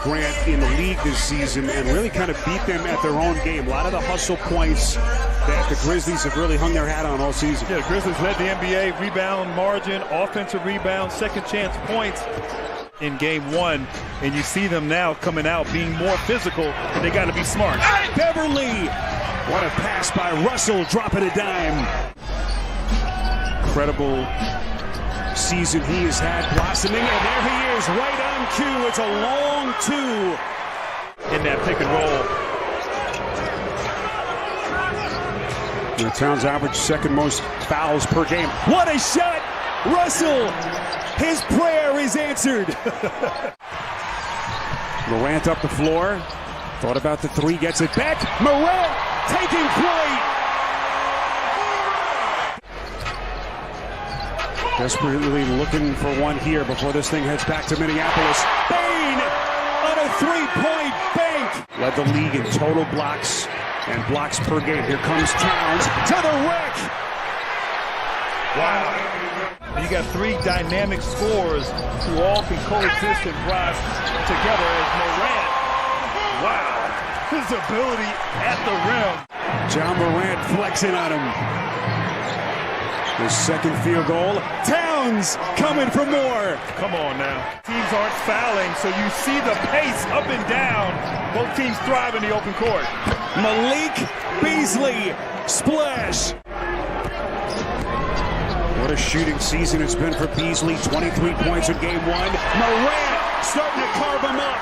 Grant, in the league this season and really kind of beat them at their own game. A lot of the hustle points that the Grizzlies have really hung their hat on all season. Yeah, the Grizzlies led the NBA rebound margin, offensive rebound, second chance points in game one. And you see them now coming out being more physical, but they got to be smart. Beverly! What a pass by Russell, dropping a dime. Incredible season he has had, blossoming, and there he is, right on cue. It's a long two. In that pick and roll. The Towns average second most fouls per game. What a shot! Russell! His prayer is answered. Morant up the floor. Thought about the three, gets it back. Morant taking flight. Desperately looking for one here before this thing heads back to Minneapolis. Bane on a three-point bank. Led the league in total blocks and blocks per game. Here comes Towns to the rack. Wow. You got three dynamic scorers who all can coexist and rise together as Morant. Wow. His ability at the rim. John Morant flexing on him. His second field goal. Towns coming for more. Come on now. Teams aren't fouling, so you see the pace up and down. Both teams thrive in the open court. Malik Beasley. Splash. What a shooting season it's been for Beasley. 23 points in game one. Morant starting to carve him up.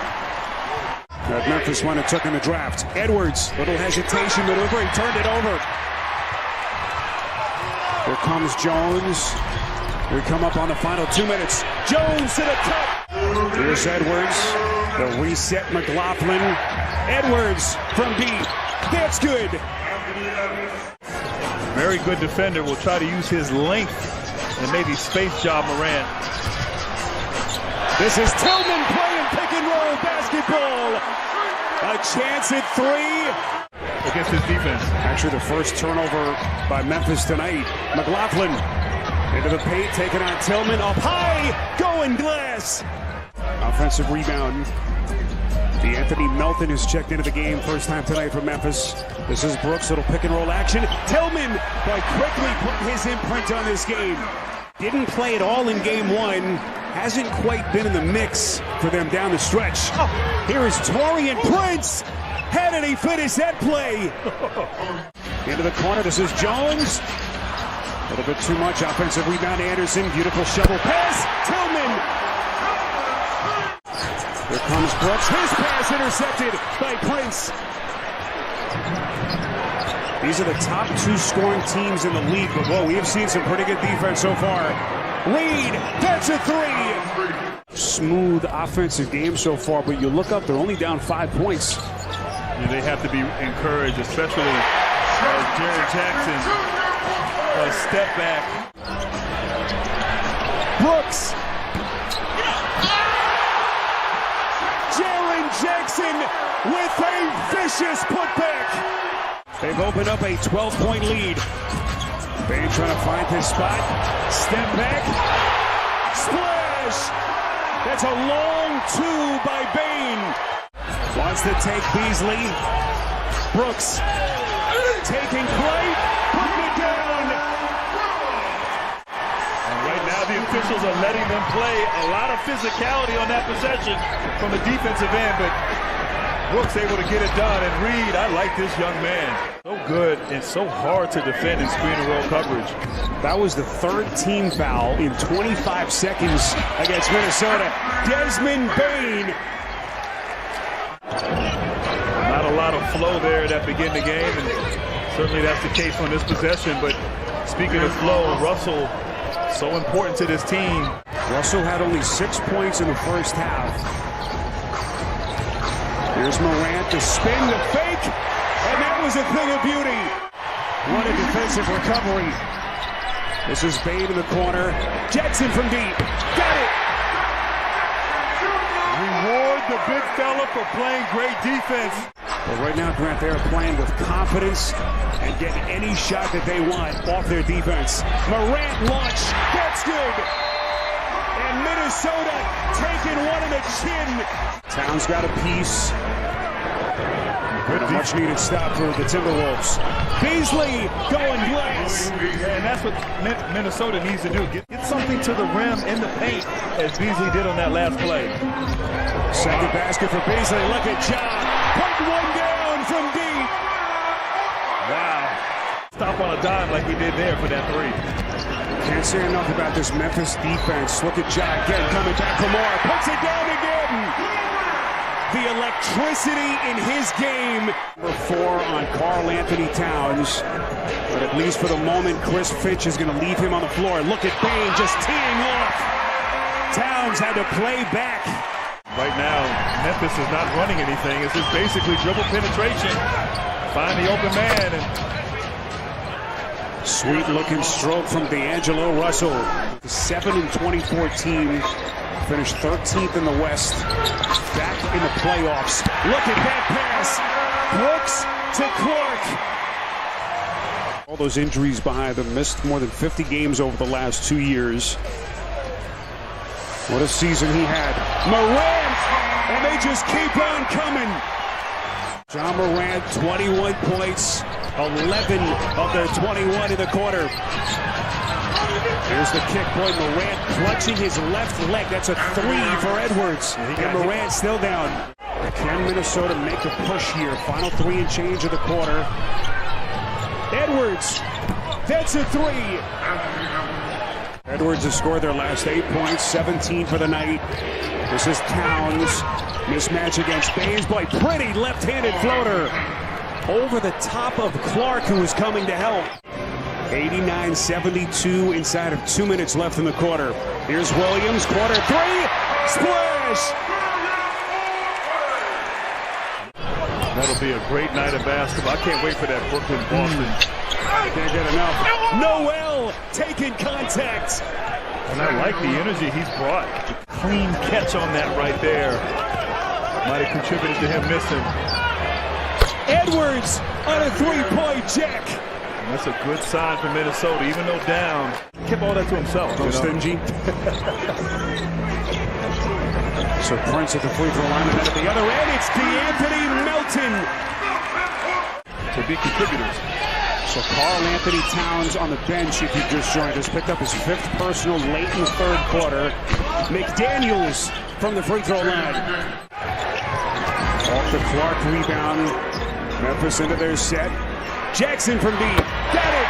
That Memphis one it took in the draft. Edwards, little hesitation maneuver. He turned it over. Here comes Jones. We come up on the final 2 minutes. Jones to the cup. Here's Edwards. The reset McLaughlin. Edwards from deep. That's good. Very good defender. Will try to use his length and maybe space job Morant. This is Tillman playing pick and roll basketball. A chance at three. Against his defense. Actually, the first turnover by Memphis tonight. McLaughlin into the paint, taking on Tillman. Up high, going glass. Offensive rebound. Anthony Melton has checked into the game. First time tonight for Memphis. This is Brooks, little pick and roll action. Tillman, but quickly putting his imprint on this game. Didn't play at all in game one. Hasn't quite been in the mix for them down the stretch. Here is Taurean Prince. How did he finish that play? Into the corner, this is Jones. A little bit too much. Offensive rebound, Anderson. Beautiful shovel pass. Tillman. Here comes Brooks. His pass intercepted by Prince. These are the top two scoring teams in the league. But, whoa, we have seen some pretty good defense so far. Reed, that's a three. Smooth offensive game so far, but you look up, they're only down 5 points. Yeah, they have to be encouraged, especially Jared Jackson. A step back. Brooks. Jaren Jackson with a vicious putback. They've opened up a 12-point lead. Bane trying to find his spot. Step back. Splash. That's a long two by Bane. Wants to take Beasley. Brooks taking play. Putting it down. And right now the officials are letting them play. A lot of physicality on that possession from the defensive end, but Brooks able to get it done. And Reed, I like this young man. So good and so hard to defend in screen and roll coverage. That was the third team foul in 25 seconds against Minnesota. Desmond Bane. Not a lot of flow there that began the game, and certainly that's the case on this possession. But speaking of flow, Russell, so important to this team. Russell had only 6 points in the first half. Here's Morant, the spin, the fake, and that was a thing of beauty. What a defensive recovery. This is Bane in the corner. Jackson from deep. Got it. Reward the big fella for playing great defense. But right now, Grant, they're playing with confidence and getting any shot that they want off their defense. Morant launch. That's good. And Minnesota taking one in the chin. Towns got a piece. A much-needed stop for the Timberwolves. Beasley going glass. And that's what Minnesota needs to do. Get something to the rim in the paint, as Beasley did on that last play. Second basket for Beasley. Look at Ja. Putting one down from deep. Wow. Stop on a dime like he did there for that three. Can't say enough about this Memphis defense. Look at Ja again coming back for more. Puts it down again. The electricity in his game. Number 4 on Karl Anthony Towns. But at least for the moment, Chris Finch is going to leave him on the floor. Look at Bane just teeing off. Towns had to play back. Right now, Memphis is not running anything. It's just basically dribble penetration. Find the open man. And sweet-looking stroke from D'Angelo Russell. The 7-24 team finished 13th in the West. Back in the playoffs. Look at that pass. Brooks to Clark. All those injuries behind them. Missed more than 50 games over the last 2 years. What a season he had. Morant! And they just keep on coming. Ja Morant, 21 points. 11 of their 21 in the quarter. Here's the kick point. Morant clutching his left leg. That's a 3 for Edwards. And Morant still down. Can Minnesota make a push here? Final 3 and change of the quarter. Edwards. That's a 3. Edwards has scored their last 8 points. 17 for the night. This is Towns. Mismatch against Baines. Boy, pretty left-handed floater. Over the top of Clark, who was coming to help. 89-72 inside of 2 minutes left in the quarter. Here's Williams, quarter 3, splash! that'll be a great night of basketball. I can't wait for that Brooklyn-Boston. Can't get enough. Noel taking contact. And I like the energy he's brought. Clean catch on that right there. Might have contributed to him missing. Edwards on a three-point jack. And that's a good sign for Minnesota, even though down. Kept all that to himself. No stingy. So Prince at the free throw line, and then at the other end, it's D'Anthony Melton. So big contributors. So Karl Anthony Towns on the bench, if you just joined us, picked up his 5th personal late in the 3rd quarter. McDaniels from the free throw line. Off the Clark rebound. Memphis into their set. Jackson from deep. Got it!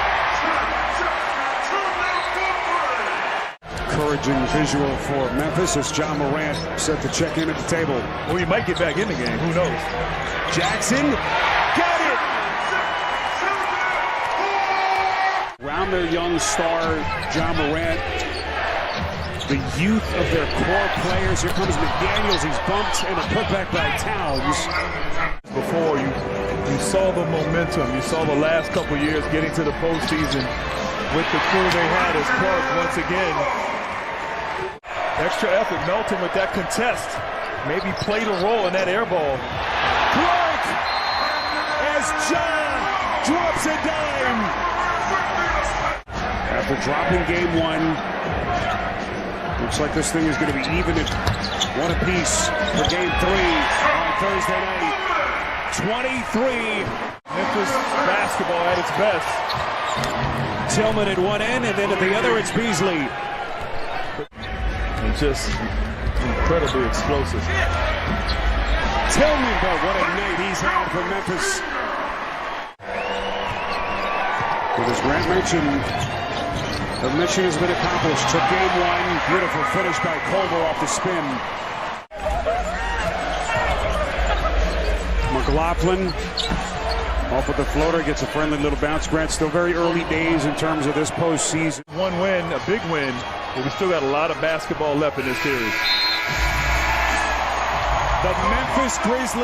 Encouraging visual for Memphis as Ja Morant set to check in at the table. Well, he might get back in the game. Who knows? Jackson. Got it! Around their young star, Ja Morant. The youth of their core players. Here comes McDaniels. He's bumped and a putback by Towns. Before you saw the momentum. You saw the last couple years getting to the postseason with the crew they had as Clark once again. Extra effort. Melton with that contest. Maybe played a role in that air ball. Clark as Ja drops a dime. After dropping game 1, looks like this thing is going to be even at 1 apiece for game 3 on Thursday night. 23. Memphis basketball at its best. Tillman at one end, and then at the other it's Beasley. And just incredibly explosive. Tillman, but what a night he's had for Memphis. But as Grant mentioned, the mission has been accomplished. Took game 1, beautiful finish by Culver off the spin. McLaughlin off with the floater, gets a friendly little bounce. Grant, still very early days in terms of this postseason. One win, a big win, but we still got a lot of basketball left in this series. The Memphis Grizzlies.